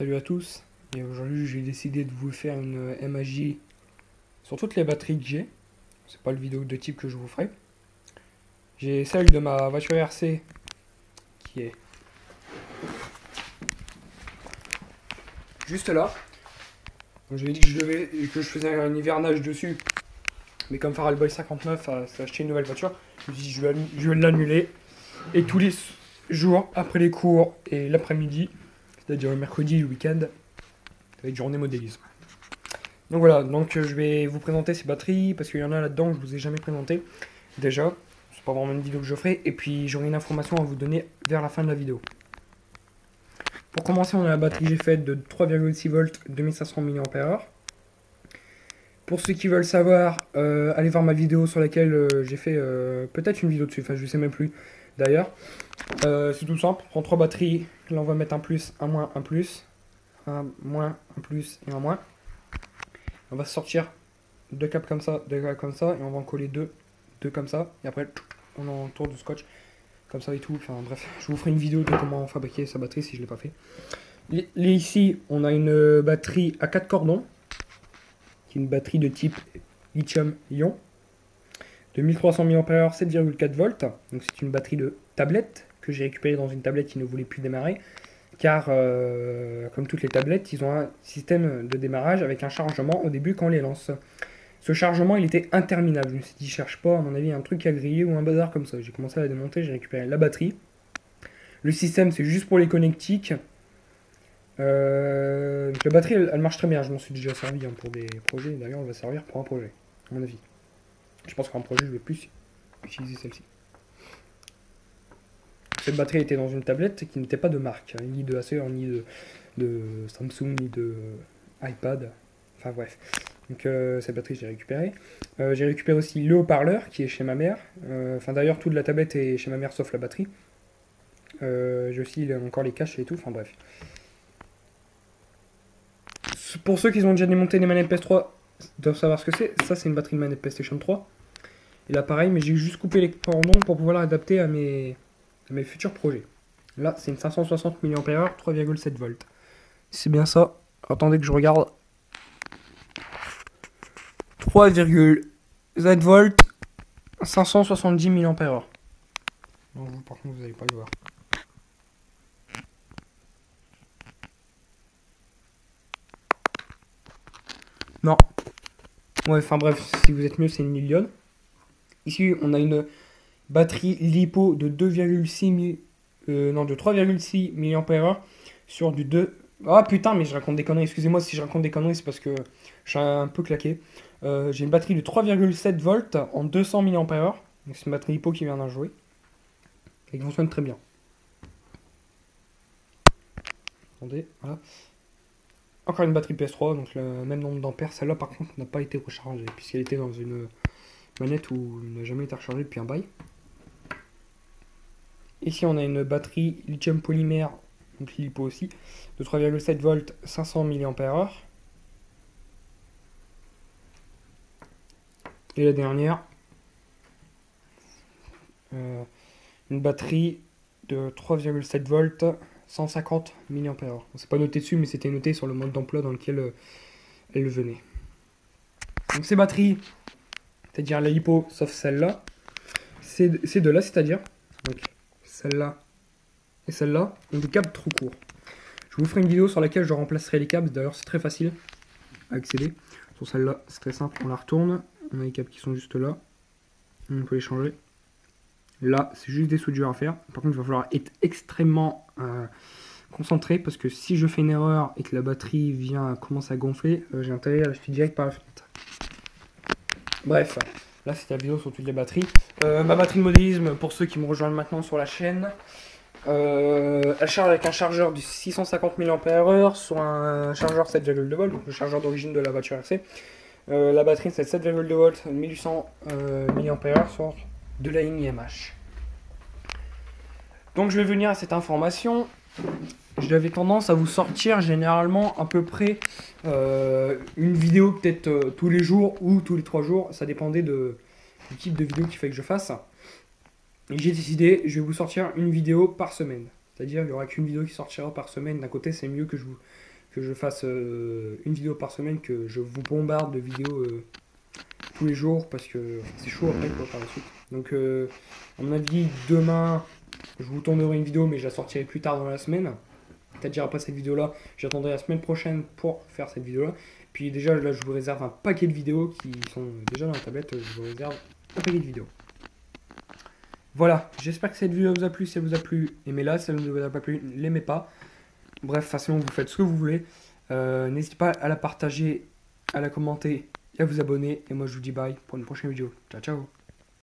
Salut à tous, et aujourd'hui j'ai décidé de vous faire une MAJ sur toutes les batteries que j'ai. C'est pas le vidéo de type que je vous ferai. J'ai celle de ma voiture RC qui est juste là. Donc je lui ai dit que je faisais un hivernage dessus, mais comme Faral Boy 59 s'est acheté une nouvelle voiture, je me suis dit je vais l'annuler. Et tous les jours après les cours et l'après-midi, c'est-à-dire le mercredi et le week-end, ça va être journée modélisme. Donc voilà, donc je vais vous présenter ces batteries parce qu'il y en a là-dedans que je vous ai jamais présenté. Déjà, c'est pas vraiment une vidéo que je ferai, et puis j'aurai une information à vous donner vers la fin de la vidéo. Pour commencer, on a la batterie G-FET de 3,6 volts 2500 mAh. Pour ceux qui veulent savoir, allez voir ma vidéo sur laquelle j'ai fait peut-être une vidéo dessus, enfin je sais même plus d'ailleurs. C'est tout simple, on prend 3 batteries, là on va mettre un plus, un moins, un plus, un moins, un plus et un moins. On va sortir deux câbles comme ça, et on va en coller deux comme ça, et après on entoure du scotch comme ça et tout. Enfin bref, je vous ferai une vidéo de comment fabriquer sa batterie si je l'ai pas fait. Ici, on a une batterie à 4 cordons, qui est une batterie de type lithium-ion, de 1300 mAh, 7,4 volts. Donc c'est une batterie de tablette que j'ai récupérée dans une tablette qui ne voulait plus démarrer. Car, comme toutes les tablettes, ils ont un système de démarrage avec un chargement au début quand on les lance. Ce chargement, il était interminable. Je me suis dit, cherche pas, à mon avis, un truc à griller ou un bazar comme ça. J'ai commencé à la démonter, j'ai récupéré la batterie. Le système, c'est juste pour les connectiques. Donc la batterie, elle marche très bien. Je m'en suis déjà servi pour des projets. D'ailleurs, on va servir pour un projet, à mon avis. Je pense qu'un projet, je vais plus utiliser celle-ci. Cette batterie était dans une tablette qui n'était pas de marque, hein, ni de Acer, ni de Samsung, ni de iPad. Enfin bref. Donc cette batterie, j'ai récupérée. J'ai récupéré aussi le haut-parleur qui est chez ma mère. Enfin d'ailleurs, toute la tablette est chez ma mère sauf la batterie. J'ai aussi encore les caches et tout. Enfin bref. Pour ceux qui ont déjà démonté des manettes PS3, doivent savoir ce que c'est. Ça, c'est une batterie de manette PlayStation 3. Et là, pareil, mais j'ai juste coupé les cordons pour pouvoir l'adapter à mes futurs projets. Là, c'est une 560 mAh, 3,7 volts. C'est bien ça. Attendez que je regarde. 3,7 volts, 570 mAh. Non, vous, par contre, vous n'allez pas le voir. Non. Ouais, enfin bref, si vous êtes mieux, c'est une million. Ici, on a une batterie LiPo de 3,6 mAh sur du 2. Ah putain, mais je raconte des conneries. Excusez-moi si je raconte des conneries, c'est parce que je suis un peu claqué. J'ai une batterie de 3,7 volts en 200 mAh. C'est une batterie LiPo qui vient d'en jouer. Et qui fonctionne très bien. Attendez, voilà. Encore une batterie PS3, donc le même nombre d'ampères. Celle-là, par contre, n'a pas été rechargée, puisqu'elle était dans une manette où elle n'a jamais été rechargée depuis un bail. Ici, on a une batterie lithium polymère, donc LiPo aussi, de 3,7 volts, 500 mAh. Et la dernière, une batterie de 3,7 volts, 150 mAh. C'est pas noté dessus, mais c'était noté sur le mode d'emploi dans lequel elle venait. Donc ces batteries, c'est-à-dire la LiPo, sauf celle-là, ces deux-là, c'est-à-dire donc celle-là et celle-là, ont des câbles trop courts. Je vous ferai une vidéo sur laquelle je remplacerai les câbles. D'ailleurs, c'est très facile à accéder. Sur celle-là, c'est très simple. On la retourne. On a les câbles qui sont juste là. On peut les changer. Là, c'est juste des soudures à faire. Par contre, il va falloir être extrêmement concentré parce que si je fais une erreur et que la batterie vient commencer à gonfler, j'ai intérêt à l'acheter direct par la fenêtre. Bref, là, c'était la vidéo sur toutes les batteries. Ma batterie de modélisme, pour ceux qui me rejoignent maintenant sur la chaîne, elle charge avec un chargeur de 650 mAh sur un chargeur 7,2 volts, donc le chargeur d'origine de la voiture RC. La batterie c'est 7,2 volts, 1800 mAh sur de la ligne IMH. Donc je vais venir à cette information. J'avais tendance à vous sortir généralement à peu près une vidéo peut-être tous les jours ou tous les 3 jours. Ça dépendait du type de vidéo qu'il fallait que je fasse. Et j'ai décidé, je vais vous sortir une vidéo par semaine. C'est-à-dire, il n'y aura qu'une vidéo qui sortira par semaine. D'un côté, c'est mieux que je vous que je fasse une vidéo par semaine, que je vous bombarde de vidéos tous les jours, parce que c'est chaud après quoi, par la suite. Donc à mon avis, demain, je vous tournerai une vidéo, mais je la sortirai plus tard dans la semaine. C'est-à-dire après cette vidéo-là, j'attendrai la semaine prochaine pour faire cette vidéo-là. Puis déjà, là, je vous réserve un paquet de vidéos qui sont déjà dans la tablette. Je vous réserve un paquet de vidéos. Voilà, j'espère que cette vidéo vous a plu. Si elle vous a plu, aimez-la. Si elle ne vous a pas plu, l'aimez pas. Bref, facilement, vous faites ce que vous voulez. N'hésitez pas à la partager, à la commenter et à vous abonner. Et moi, je vous dis bye pour une prochaine vidéo. Ciao, ciao.